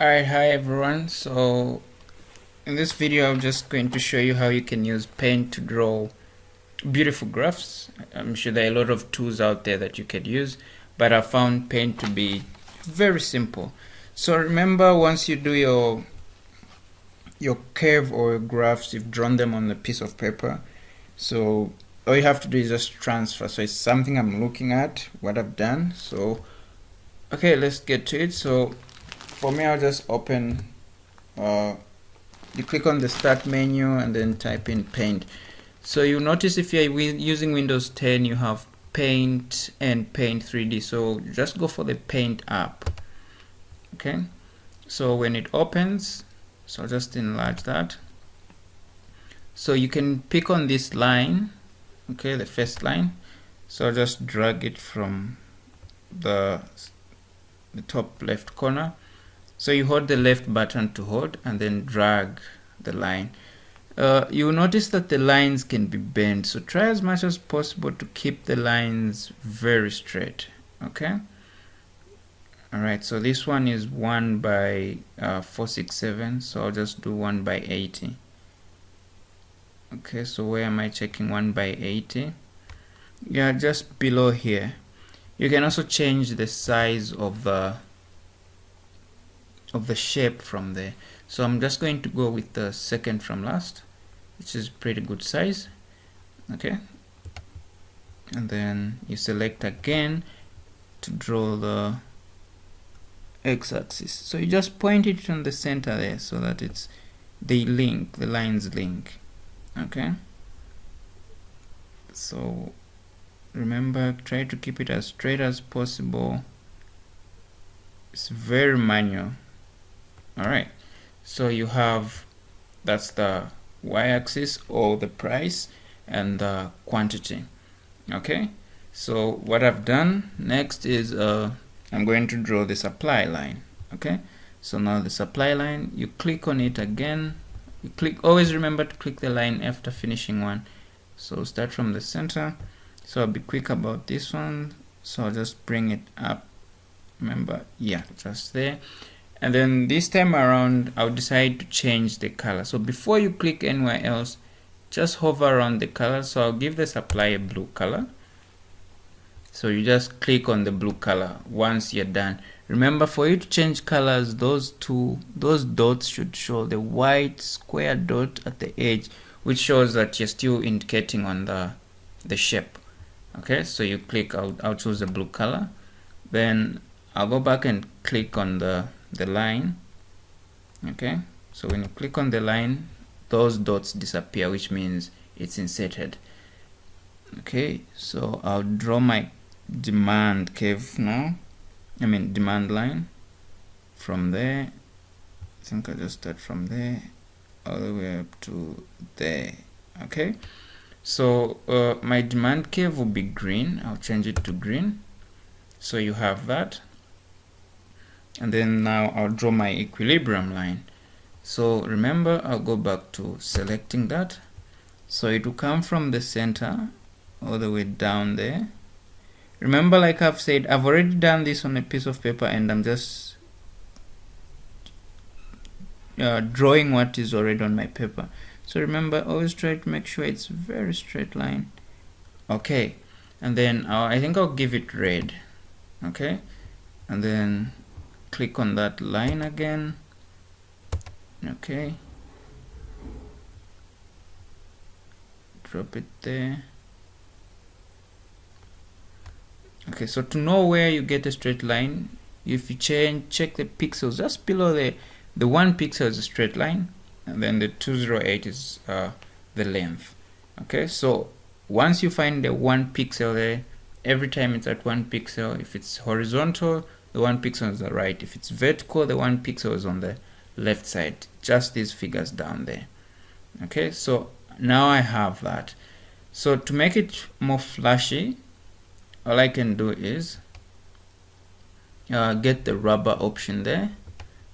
Alright, hi everyone. So in this video I'm just going to show you how you can use Paint to draw beautiful graphs. I'm sure there are a lot of tools out there that you could use, but I found Paint to be very simple. So remember, once you do your curve or your graphs, you've drawn them on a piece of paper, so all you have to do is just transfer. So it's something I'm looking at, what I've done. So okay, let's get to it. So for me, I'll just open, you click on the start menu and then type in Paint. So you'll notice if you're using Windows 10, you have Paint and Paint 3D. So just go for the Paint app. Okay, so when it opens, so I'll just enlarge that. So you can pick on this line, okay, the first line. So I'll just drag it from the top left corner. So you hold the left button to hold and then drag the line. You'll notice that the lines can be bent, so try as much as possible to keep the lines very straight. Okay, alright, so this one is 1 by 467, so I'll just do 1 by 80. Okay, so where am I checking 1 by 80? Yeah, just below here. You can also change the size of the shape from there. So I'm just going to go with the second from last, which is pretty good size. Okay, and then you select again to draw the x-axis. So you just point it on the center there so that it's the lines link. Okay, so remember, try to keep it as straight as possible. It's very manual. Alright, so you have, that's the y-axis or the price and the quantity. Okay, so what I've done next is I'm going to draw the supply line. Okay, so now the supply line, you click on it again, you click, always remember to click the line after finishing one. So start from the center. So I'll be quick about this one, so I'll just bring it up, remember, yeah, just there. And then this time around I'll decide to change the color. So before you click anywhere else, just hover around the color. So I'll give the supply a blue color. So you just click on the blue color once you're done. Remember, for you to change colors, those dots should show the white square dot at the edge, which shows that you're still indicating on the shape. Okay, so you click, I'll choose the blue color. Then I'll go back and click on the line. Okay, so when you click on the line, those dots disappear, which means it's inserted. Okay, so I'll draw my demand curve now, demand line from there. I think I'll just start from there all the way up to there. Okay, so my demand curve will be green. I'll change it to green, so you have that. And then now I'll draw my equilibrium line. So remember, I'll go back to selecting that. So it will come from the center all the way down there. Remember, like I've said, I've already done this on a piece of paper and I'm just drawing what is already on my paper. So remember, always try to make sure it's very straight line. Okay, and then I think I'll give it red. Okay, and then click on that line again. Okay, drop it there. Okay, so to know where you get a straight line, if you check the pixels just below the 1 pixel is a straight line, and then the 208 is the length. Okay, so once you find the 1 pixel there, every time it's at 1 pixel, if it's horizontal, the 1 pixel is on the right. If it's vertical, the 1 pixel is on the left side. Just these figures down there. Okay, so now I have that. So to make it more flashy, all I can do is get the rubber option there.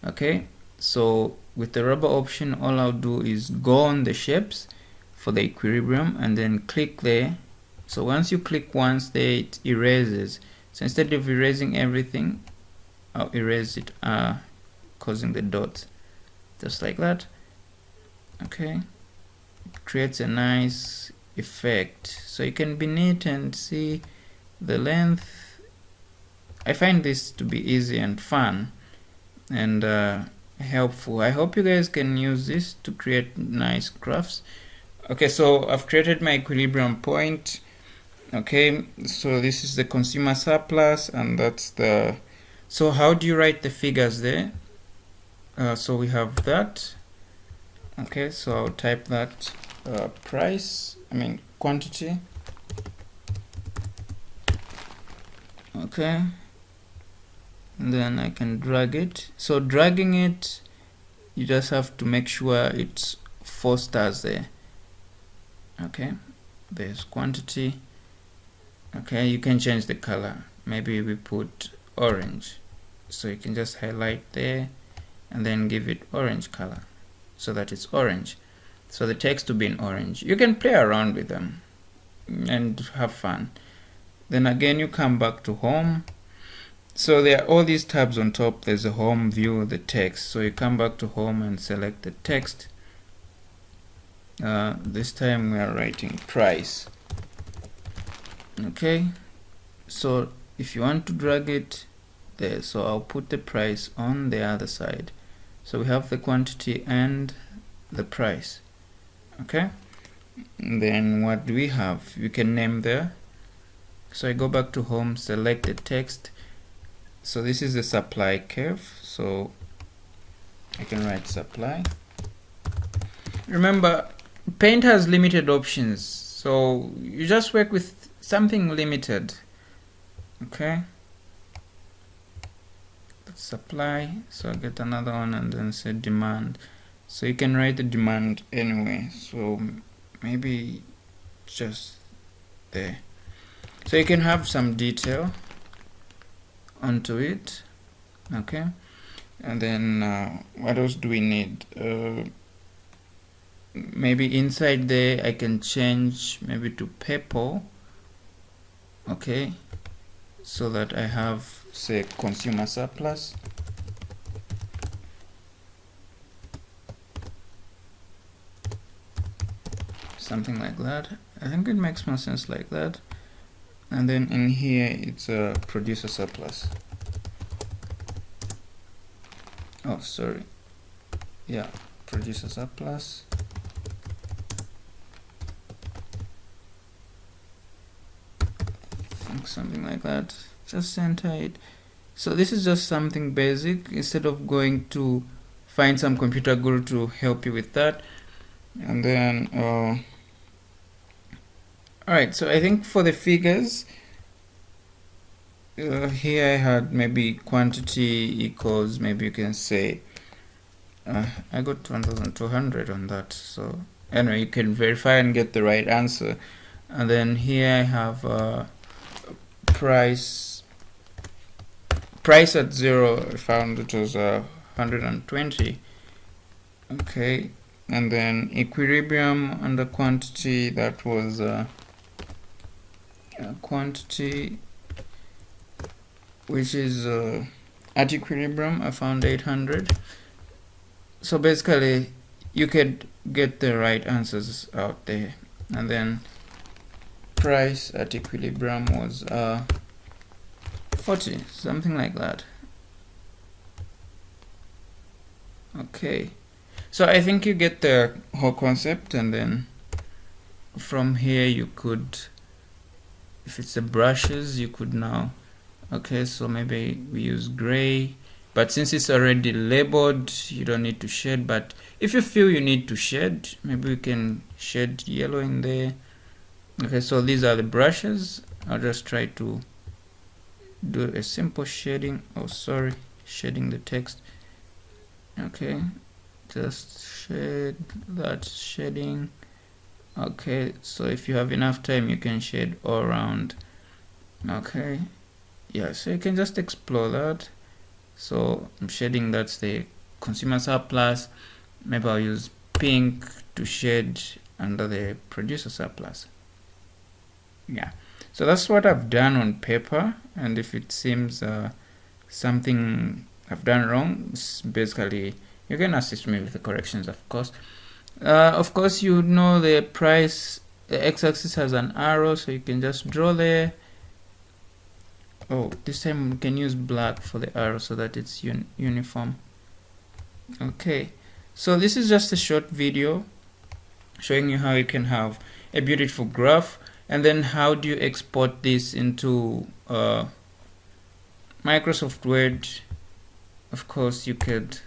Okay, so with the rubber option, all I'll do is go on the shapes for the equilibrium and then click there. So once you click once there, it erases. So instead of erasing everything, I'll erase it causing the dots, just like that. Okay, it creates a nice effect, so you can be neat and see the length. I find this to be easy and fun and helpful. I hope you guys can use this to create nice graphs. Okay, so I've created my equilibrium point. Okay, so this is the consumer surplus, and that's the, so how do you write the figures there? So we have that. Okay, so I'll type that quantity. Okay, and then I can drag it. So dragging it, you just have to make sure it's 4 stars there. Okay, there's quantity. Okay, you can change the color. Maybe we put orange, so you can just highlight there and then give it orange color so that it's orange, so the text to be in orange. You can play around with them and have fun. Then again, you come back to home. So there are all these tabs on top. There's a home, view, the text. So you come back to home and select the text. This time we are writing price. Okay, so if you want to drag it there, so I'll put the price on the other side. So we have the quantity and the price. Okay, and then what do we have? You can name there. So I go back to home, select the text. So this is the supply curve, so I can write supply. Remember, Paint has limited options, so you just work with something limited. Okay, that's supply, so I get another one and then say demand. So you can write the demand anyway, so maybe just there. So you can have some detail onto it. Okay, and then what else do we need? Maybe inside there I can change maybe to purple. Okay, so that I have, say, consumer surplus. Something like that. I think it makes more sense like that. And then in here it's a producer surplus. Oh, sorry. Yeah, producer surplus. I think something like that. Just center it. So this is just something basic, instead of going to find some computer guru to help you with that. And then alright, so I think for the figures, here I had maybe quantity equals, maybe you can say, I got 1200 on that. So anyway, you can verify and get the right answer. And then here I have price at 0, I found it was 120. Okay, and then equilibrium under quantity, that was quantity, which is at equilibrium, I found 800. So basically you could get the right answers out there. And then price at equilibrium was 40, something like that. Okay, so I think you get the whole concept. And then from here you could, if it's the brushes, you could now, okay, so maybe we use gray, but since it's already labeled, you don't need to shade. But if you feel you need to shade, maybe we can shade yellow in there. Okay, so these are the brushes. I'll just try to do a simple shading. Oh, sorry, shading the text. Okay, just shade that shading. Okay, so if you have enough time, you can shade all around. Okay, yeah, so you can just explore that. So I'm shading, that's the consumer surplus. Maybe I'll use pink to shade under the producer surplus. Yeah, so that's what I've done on paper. And if it seems something I've done wrong. It's basically, you can assist me with the corrections, of course. Of course, you know the price, the x-axis has an arrow, so you can just draw there. Oh, this time we can use black for the arrow so that it's uniform. Okay, so this is just a short video showing you how you can have a beautiful graph, and then how do you export this into Microsoft Word. Of course, you could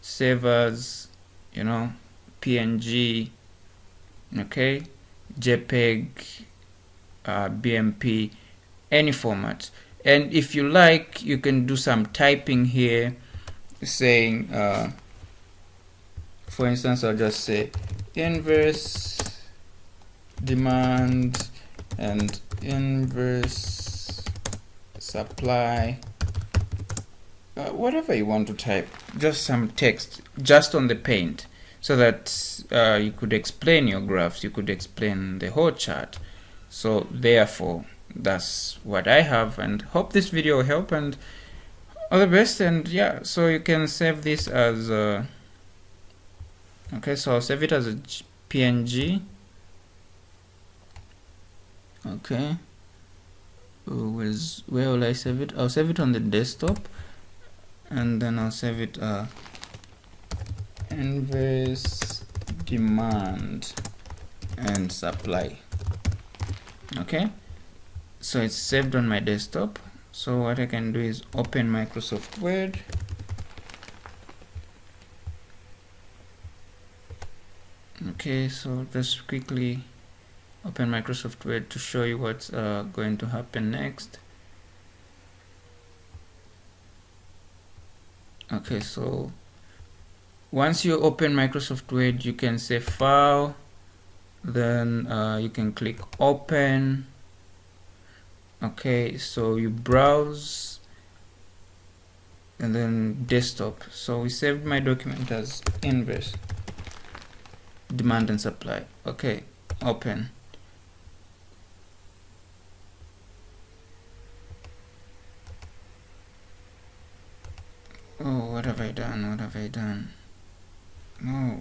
save as, you know, PNG, okay, JPEG, BMP, any format. And if you like, you can do some typing here, saying, for instance, I'll just say inverse demand and inverse supply, whatever you want to type, just some text just on the paint, so that you could explain your graphs, you could explain the whole chart. So therefore, that's what I have, and hope this video will help, and all the best. And yeah, so you can save this as okay, so I'll save it as a PNG. Okay, where will I save it? I'll save it on the desktop, and then I'll save it inverse demand and supply. Okay, so it's saved on my desktop. So what I can do is open Microsoft Word. Okay, so just quickly open Microsoft Word to show you what's going to happen next. Okay, so once you open Microsoft Word, you can say File, then you can click Open. Okay, so you browse, and then Desktop. So we saved my document as inverse demand and supply. Okay, open. Oh, what have I done? What have I done? No,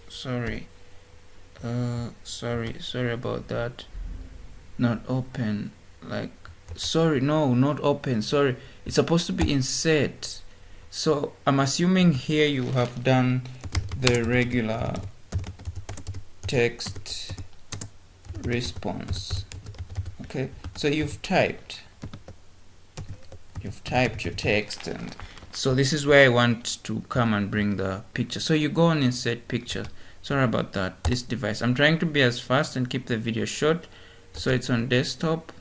sorry. Sorry about that. Not open. Like, sorry, no, not open. Sorry, it's supposed to be insert. So I'm assuming here you have done the regular text response. Okay, so you've typed your text, and so this is where I want to come and bring the picture. So you go on insert picture. Sorry about that, this device. I'm trying to be as fast and keep the video short. So it's on desktop,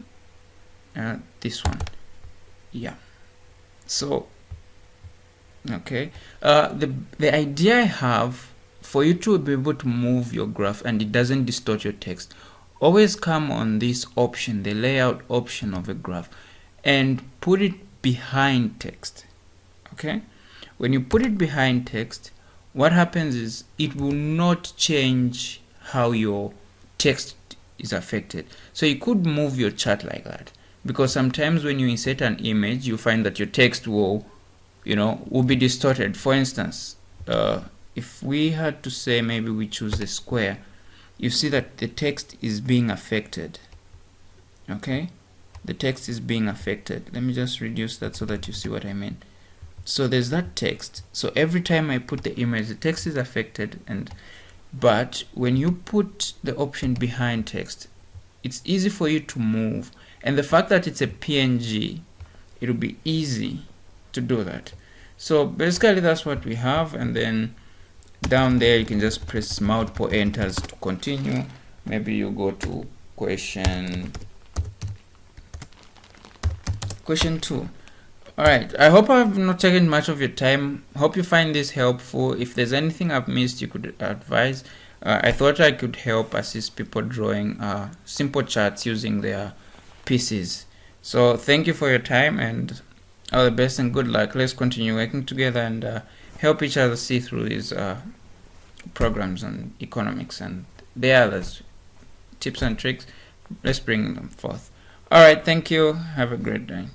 this one. Yeah, so okay, the idea I have for you to be able to move your graph and it doesn't distort your text, always come on this option, the layout option of a graph, and put it behind text. Okay, when you put it behind text, what happens is it will not change how your text is affected. So you could move your chart like that, because sometimes when you insert an image, you find that your text will be distorted. For instance, if we had to say, maybe we choose the square, you see that the text is being affected. Okay, the text is being affected. Let me just reduce that so that you see what I mean. So there's that text. So every time I put the image, the text is affected, but when you put the option behind text, it's easy for you to move. And the fact that it's a PNG, it'll be easy to do that. So basically that's what we have, and then down there you can just press multiple enters to continue. Maybe you go to question 2. Alright, I hope I've not taken much of your time. Hope you find this helpful. If there's anything I've missed, you could advise. I thought I could help assist people drawing simple charts using their PCs. So thank you for your time, and all the best and good luck. Let's continue working together and help each other see through these programs on economics and the others, tips and tricks. Let's bring them forth. Alright, thank you. Have a great day.